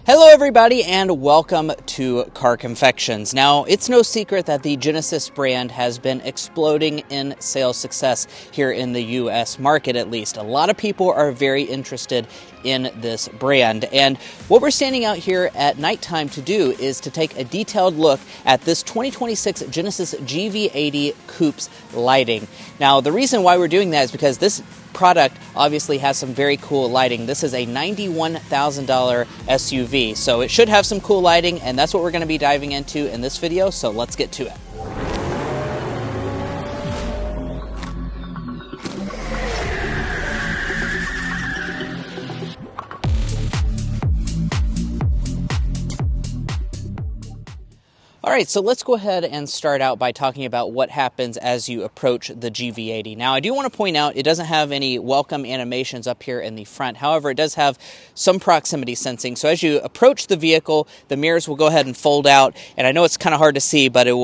Hello everybody and welcome to Car Confections. Now, it's no secret that the Genesis brand has been exploding in sales success here in the US market at least. A lot of people are very interested in this brand, and what we're standing out here at nighttime to do is to take a detailed look at this 2026 Genesis GV80 Coupe's lighting. Now, the reason why we're doing that is because this product obviously has some very cool lighting. This is a $91,000 SUV, so it should have some cool lighting, and that's what we're going to be diving into in this video, so let's get to it. All right, so let's go ahead and start out by talking about what happens as you approach the GV80. Now, I do want to point out it doesn't have any welcome animations up here in the front. However, it does have some proximity sensing. So as you approach the vehicle, the mirrors will go ahead and fold out. And I know it's kind of hard to see, but it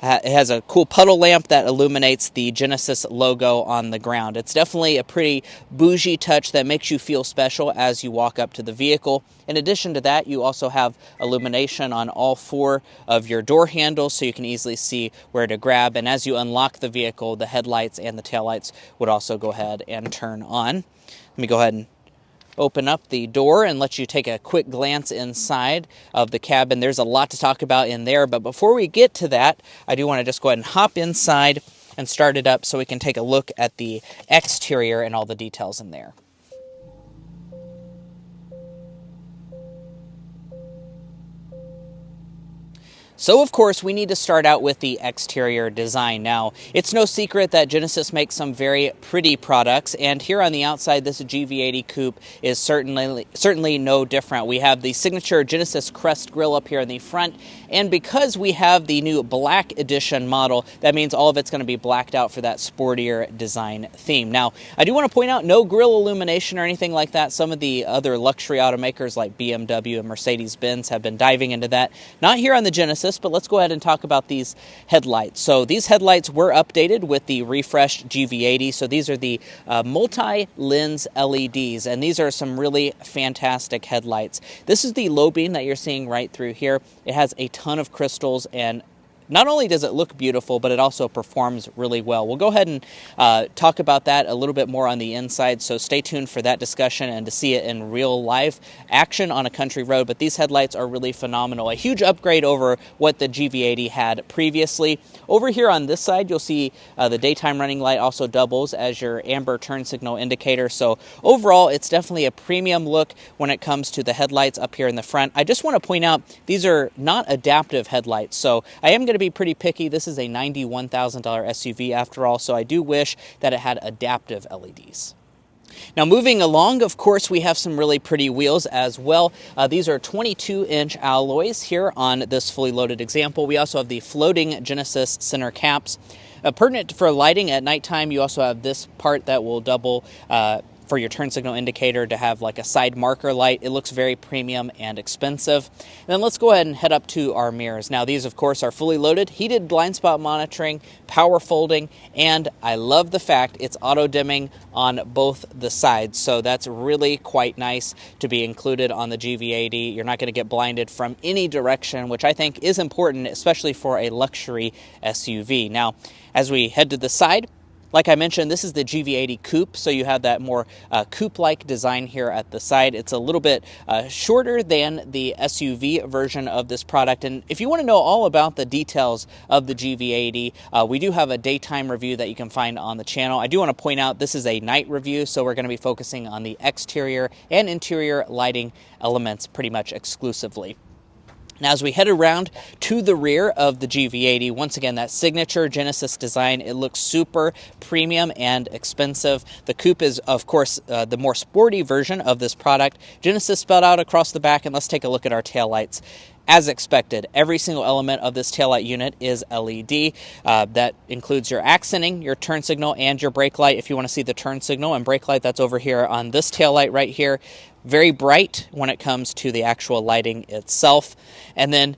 has a cool puddle lamp that illuminates the Genesis logo on the ground. It's definitely a pretty bougie touch that makes you feel special as you walk up to the vehicle. In addition to that, you also have illumination on all four of your door handles, so you can easily see where to grab. And as you unlock the vehicle, the headlights and the taillights would also go ahead and turn on. Let me go ahead and open up the door and let you take a quick glance inside of the cabin. There's a lot to talk about in there, but before we get to that, I do want to just go ahead and hop inside and start it up so we can take a look at the exterior and all the details in there. So, of course, we need to start out with the exterior design. Now, it's no secret that Genesis makes some very pretty products, and here on the outside, this GV80 Coupe is certainly no different. We have the signature Genesis crest grille up here in the front, and because we have the new black edition model, that means all of it's going to be blacked out for that sportier design theme. Now, I do want to point out no grille illumination or anything like that. Some of the other luxury automakers like BMW and Mercedes-Benz have been diving into that. Not here on the Genesis, but let's go ahead and talk about these headlights. So these headlights were updated with the refreshed GV80. So these are the multi-lens LEDs, and these are some really fantastic headlights. This is the low beam that you're seeing right through here. It has a ton of crystals, and not only does it look beautiful, but it also performs really well. We'll go ahead and talk about that a little bit more on the inside, so stay tuned for that discussion and to see it in real live action on a country road. But these headlights are really phenomenal. A huge upgrade over what the GV80 had previously. Over here on this side, you'll see the daytime running light also doubles as your amber turn signal indicator. So overall, it's definitely a premium look when it comes to the headlights up here in the front. I just want to point out these are not adaptive headlights, so I am going to be pretty picky. This is a $91,000 SUV after all, so I do wish that it had adaptive LEDs. Now, moving along, of course, we have some really pretty wheels as well. These are 22-inch alloys here on this fully loaded example. We also have the floating Genesis center caps. Pertinent for lighting at nighttime, you also have this part that will double for your turn signal indicator to have like a side marker light. It looks very premium and expensive. And then let's go ahead and head up to our mirrors. Now, these, of course, are fully loaded, heated blind spot monitoring, power folding, and I love the fact it's auto dimming on both the sides. So that's really quite nice to be included on the GV80. You're not going to get blinded from any direction, which I think is important, especially for a luxury SUV. Now, as we head to the side, like I mentioned, this is the GV80 Coupe, so you have that more coupe-like design here at the side. It's a little bit shorter than the SUV version of this product, and if you want to know all about the details of the GV80, we do have a daytime review that you can find on the channel. I do want to point out this is a night review, so we're going to be focusing on the exterior and interior lighting elements pretty much exclusively. Now, as we head around to the rear of the GV80, once again, that signature Genesis design, it looks super premium and expensive. The Coupe is, of course, the more sporty version of this product. Genesis spelled out across the back, and let's take a look at our taillights. As expected, every single element of this taillight unit is LED. That includes your accenting, your turn signal, and your brake light. If you want to see the turn signal and brake light, that's over here on this taillight right here. Very bright when it comes to the actual lighting itself. And then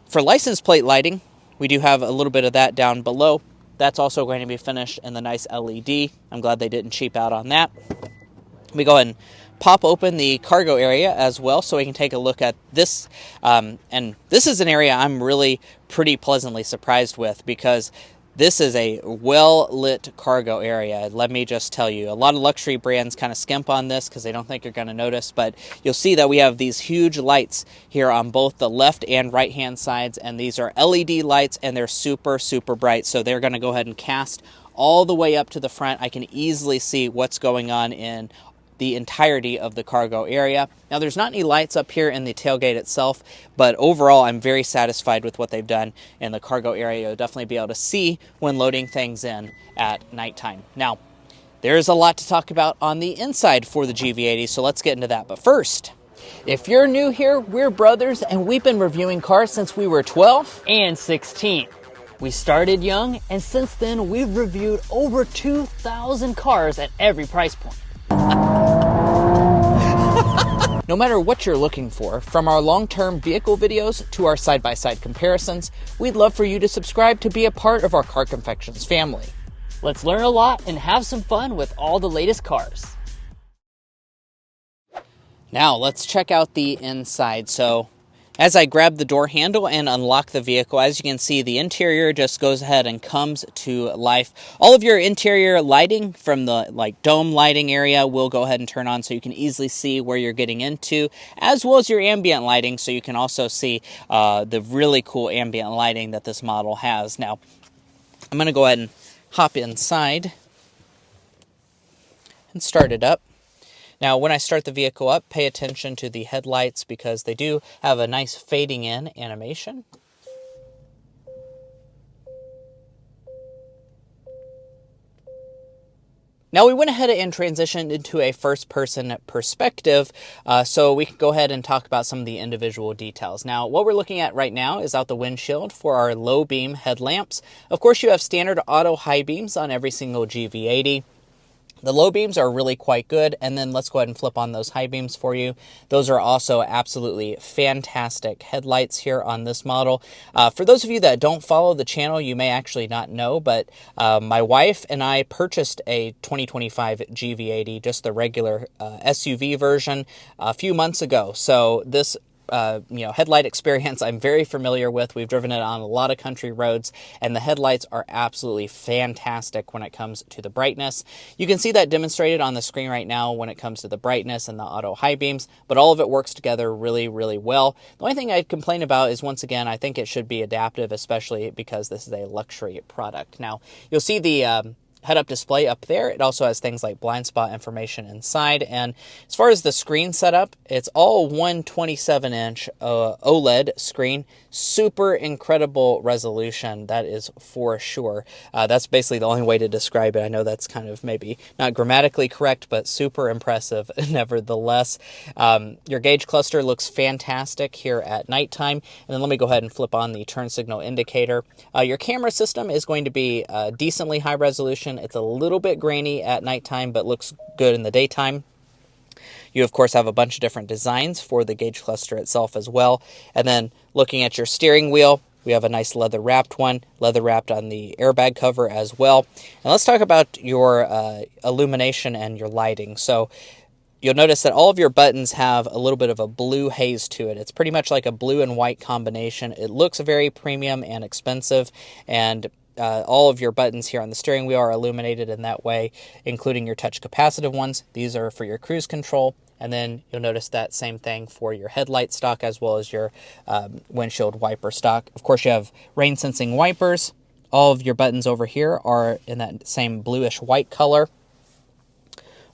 for license plate lighting, we do have a little bit of that down below. That's also going to be finished in the nice LED. I'm glad they didn't cheap out on that. Let me go ahead and pop open the cargo area as well so we can take a look at this. And this is an area I'm really pretty pleasantly surprised with, because this is a well-lit cargo area. Let me just tell you, a lot of luxury brands kind of skimp on this because they don't think you're going to notice, but you'll see that we have these huge lights here on both the left and right-hand sides, and these are LED lights, and they're super, super bright, so they're going to go ahead and cast all the way up to the front. I can easily see what's going on in the entirety of the cargo area. Now, there's not any lights up here in the tailgate itself, but overall I'm very satisfied with what they've done in the cargo area. You'll definitely be able to see when loading things in at nighttime. Now, there's a lot to talk about on the inside for the GV80, so let's get into that. But first, if you're new here, we're brothers, and we've been reviewing cars since we were 12 and 16. We started young, and since then we've reviewed over 2,000 cars at every price point. No matter what you're looking for, from our long-term vehicle videos to our side-by-side comparisons, we'd love for you to subscribe to be a part of our Car Confections family. Let's learn a lot and have some fun with all the latest cars. Now, let's check out the inside. So, as I grab the door handle and unlock the vehicle, as you can see, the interior just goes ahead and comes to life. All of your interior lighting from the dome lighting area will go ahead and turn on so you can easily see where you're getting into, as well as your ambient lighting, so you can also see the really cool ambient lighting that this model has. Now, I'm going to go ahead and hop inside and start it up. Now, when I start the vehicle up, pay attention to the headlights because they do have a nice fading in animation. Now, we went ahead and transitioned into a first-person perspective, so we can go ahead and talk about some of the individual details. Now, what we're looking at right now is out the windshield for our low-beam headlamps. Of course, you have standard auto high beams on every single GV80. The low beams are really quite good, and then let's go ahead and flip on those high beams for you. Those are also absolutely fantastic headlights here on this model. For those of you that don't follow the channel, you may actually not know, but my wife and I purchased a 2025 GV80, just the regular SUV version, a few months ago. So this headlight experience I'm very familiar with. We've driven it on a lot of country roads, and the headlights are absolutely fantastic when it comes to the brightness. You can see that demonstrated on the screen right now when it comes to the brightness and the auto high beams, but all of it works together really, really well. The only thing I'd complain about is, once again, I think it should be adaptive, especially because this is a luxury product. Now, you'll see the head-up display up there. It also has things like blind spot information inside, and as far as the screen setup, it's all 127-inch OLED screen. Super incredible resolution, that is for sure. That's basically the only way to describe it. I know that's kind of maybe not grammatically correct, but super impressive nevertheless. Your gauge cluster looks fantastic here at nighttime, and then let me go ahead and flip on the turn signal indicator. Your camera system is going to be decently high resolution. It's a little bit grainy at nighttime, but looks good in the daytime. You, of course, have a bunch of different designs for the gauge cluster itself as well. And then looking at your steering wheel, we have a nice leather-wrapped one, leather-wrapped on the airbag cover as well. And let's talk about your illumination and your lighting. So you'll notice that all of your buttons have a little bit of a blue haze to it. It's pretty much like a blue and white combination. It looks very premium and expensive, and all of your buttons here on the steering wheel are illuminated in that way, including your touch capacitive ones. These are for your cruise control. And then you'll notice that same thing for your headlight stock as well as your windshield wiper stock. Of course, you have rain sensing wipers. All of your buttons over here are in that same bluish white color.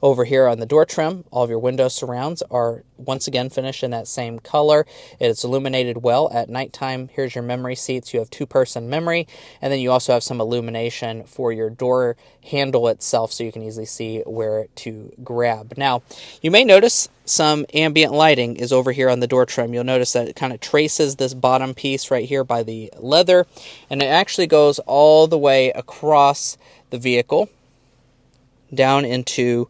Over here on the door trim, all of your window surrounds are once again finished in that same color. It's illuminated well at nighttime. Here's your memory seats. You have two-person memory, and then you also have some illumination for your door handle itself so you can easily see where to grab. Now, you may notice some ambient lighting is over here on the door trim. You'll notice that it kind of traces this bottom piece right here by the leather, and it actually goes all the way across the vehicle down into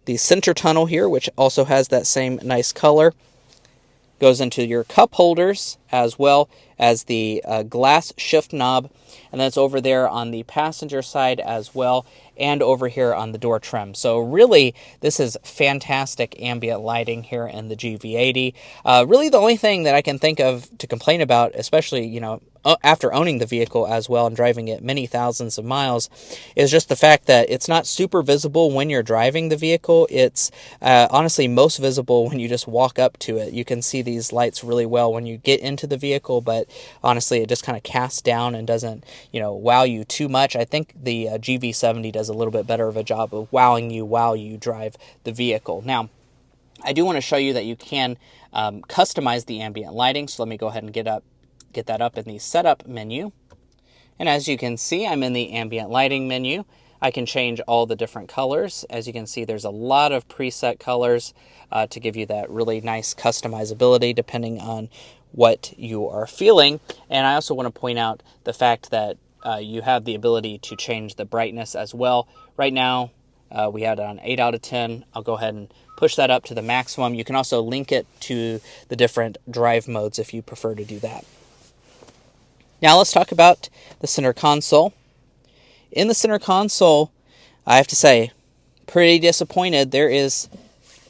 the center tunnel here, which also has that same nice color. goes into your cup holders as well as the glass shift knob, and that's over there on the passenger side as well, and over here on the door trim. So really, this is fantastic ambient lighting here in the GV80. Really, the only thing that I can think of to complain about, especially, you know, after owning the vehicle as well and driving it many thousands of miles, is just the fact that it's not super visible when you're driving the vehicle. It's honestly most visible when you just walk up to it. You can see these lights really well when you get into the vehicle, but honestly, it just kind of casts down and doesn't, you know, wow you too much. I think the GV70 does a little bit better of a job of wowing you while you drive the vehicle. Now, I do want to show you that you can customize the ambient lighting, so let me go ahead and get that up in the setup menu. And as you can see, I'm in the ambient lighting menu. I can change all the different colors. As you can see, there's a lot of preset colors to give you that really nice customizability depending on what you are feeling. And I also want to point out the fact that you have the ability to change the brightness as well. Right now, we had it on 8 out of 10. I'll go ahead and push that up to the maximum. You can also link it to the different drive modes if you prefer to do that. Now let's talk about the center console. In the center console, I have to say, pretty disappointed. There is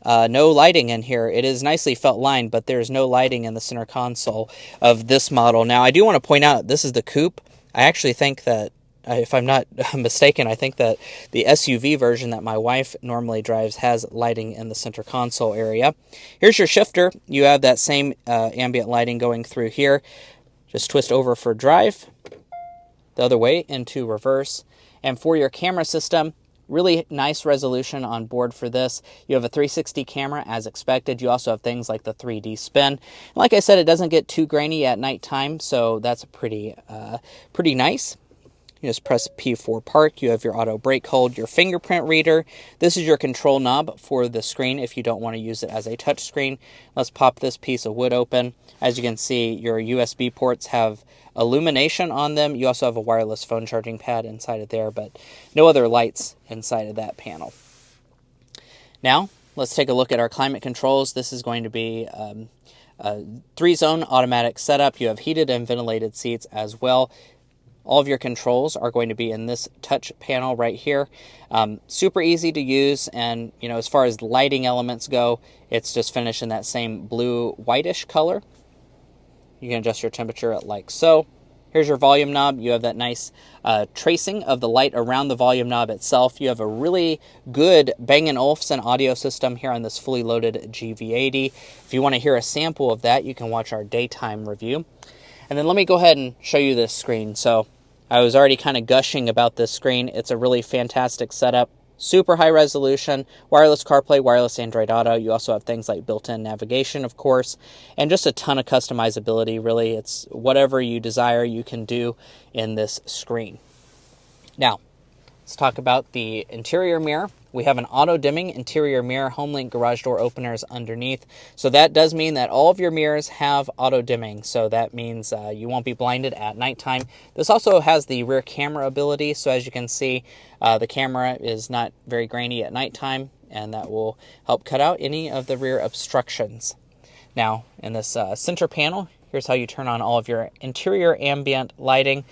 no lighting in here. It is nicely felt lined, but there's no lighting in the center console of this model. Now, I do want to point out, this is the Coupe. I actually think that, if I'm not mistaken, I think that the SUV version that my wife normally drives has lighting in the center console area. Here's your shifter. You have that same ambient lighting going through here. Just twist over for drive, the other way into reverse. And for your camera system, really nice resolution on board for this. You have a 360 camera as expected. You also have things like the 3D spin. And like I said, it doesn't get too grainy at nighttime, so that's pretty nice. You just press P for park. You have your auto brake hold, your fingerprint reader. This is your control knob for the screen if you don't want to use it as a touch screen. Let's pop this piece of wood open. As you can see, your USB ports have illumination on them. You also have a wireless phone charging pad inside of there, but no other lights inside of that panel. Now, let's take a look at our climate controls. This is going to be a 3-zone automatic setup. You have heated and ventilated seats as well. All of your controls are going to be in this touch panel right here. Super easy to use, and you know, as far as lighting elements go, it's just finished in that same blue whitish color. You can adjust your temperature like so. Here's your volume knob. You have that nice tracing of the light around the volume knob itself. You have a really good Bang & Olufsen audio system here on this fully loaded GV80. If you want to hear a sample of that, you can watch our daytime review. And then let me go ahead and show you this screen. So I was already kind of gushing about this screen. It's a really fantastic setup. Super high resolution, wireless CarPlay, wireless Android Auto. You also have things like built-in navigation, of course, and just a ton of customizability. Really, it's whatever you desire you can do in this screen. Now, let's talk about the interior mirror. We have an auto-dimming interior mirror, HomeLink garage door openers underneath. So that does mean that all of your mirrors have auto-dimming. So that means you won't be blinded at nighttime. This also has the rear camera ability. So as you can see, the camera is not very grainy at nighttime, and that will help cut out any of the rear obstructions. Now, in this center panel, here's how you turn on all of your interior ambient lighting,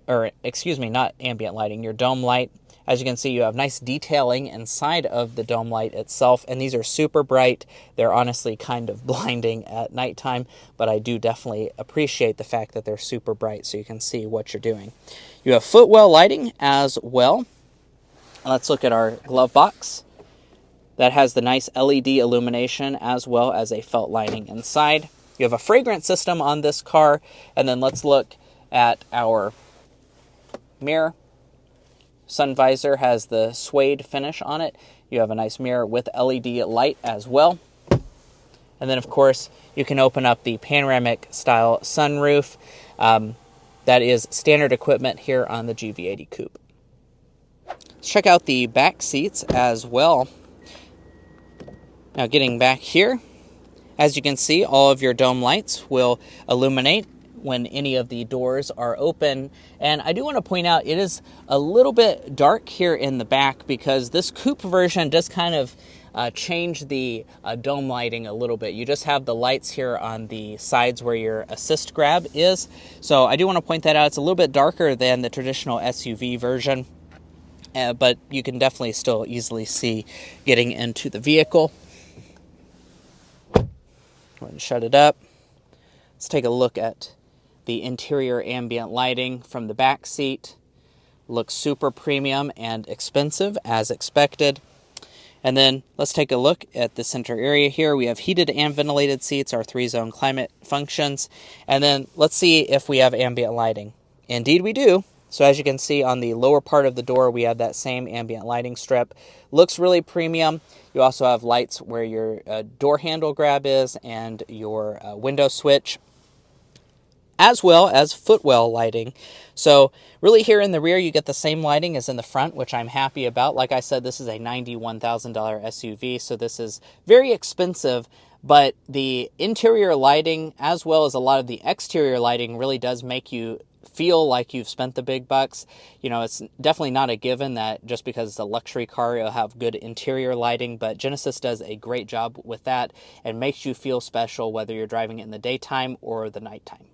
not ambient lighting, your dome light. As you can see, you have nice detailing inside of the dome light itself, and these are super bright. They're honestly kind of blinding at nighttime, but I do definitely appreciate the fact that they're super bright so you can see what you're doing. You have footwell lighting as well. Let's look at our glove box. That has the nice LED illumination as well as a felt lining inside. You have a fragrance system on this car, and then let's look at our mirror. Sun visor has the suede finish on it. You have a nice mirror with LED light as well. And then, of course, you can open up the panoramic style sunroof. That is standard equipment here on the GV80 Coupe. Let's check out the back seats as well. Now, getting back here, as you can see, all of your dome lights will illuminate when any of the doors are open. And I do want to point out, it is a little bit dark here in the back because this Coupe version does kind of change the dome lighting a little bit. You just have the lights here on the sides where your assist grab is. So I do want to point that out. It's a little bit darker than the traditional SUV version, but you can definitely still easily see getting into the vehicle. Go ahead and shut it up. Let's take a look at the interior ambient lighting from the back seat. Looks super premium and expensive as expected. And then let's take a look at the center area here. We have heated and ventilated seats, our 3-zone climate functions. And then let's see if we have ambient lighting. Indeed we do. So as you can see on the lower part of the door, we have that same ambient lighting strip. Looks really premium. You also have lights where your door handle grab is and your window switch, as well as footwell lighting. So really here in the rear, you get the same lighting as in the front, which I'm happy about. Like I said, this is a $91,000 SUV, so this is very expensive, but the interior lighting, as well as a lot of the exterior lighting, really does make you feel like you've spent the big bucks. You know, it's definitely not a given that just because it's a luxury car, you'll have good interior lighting, but Genesis does a great job with that and makes you feel special whether you're driving it in the daytime or the nighttime.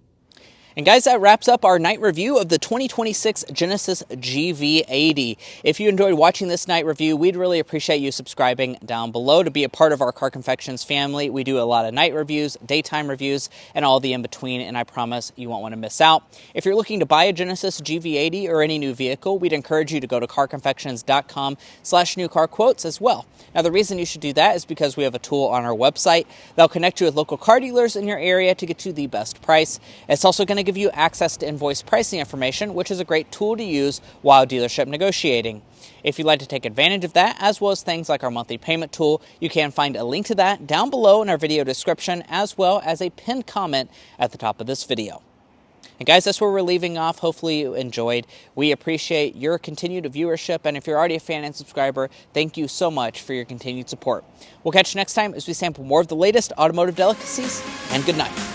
And guys, that wraps up our night review of the 2026 Genesis GV80. If you enjoyed watching this night review, we'd really appreciate you subscribing down below to be a part of our Car Confections family. We do a lot of night reviews, daytime reviews, and all the in-between, and I promise you won't want to miss out. If you're looking to buy a Genesis GV80 or any new vehicle, we'd encourage you to go to carconfections.com/newcarquotes as well. Now, the reason you should do that is because we have a tool on our website that'll connect you with local car dealers in your area to get you the best price. It's also going to give you access to invoice pricing information, which is a great tool to use while dealership negotiating. If you'd like to take advantage of that, as well as things like our monthly payment tool, you can find a link to that down below in our video description, as well as a pinned comment at the top of this video. And guys, that's where we're leaving off. Hopefully you enjoyed. We appreciate your continued viewership, and if you're already a fan and subscriber, thank you so much for your continued support. We'll catch you next time as we sample more of the latest automotive delicacies, and good night.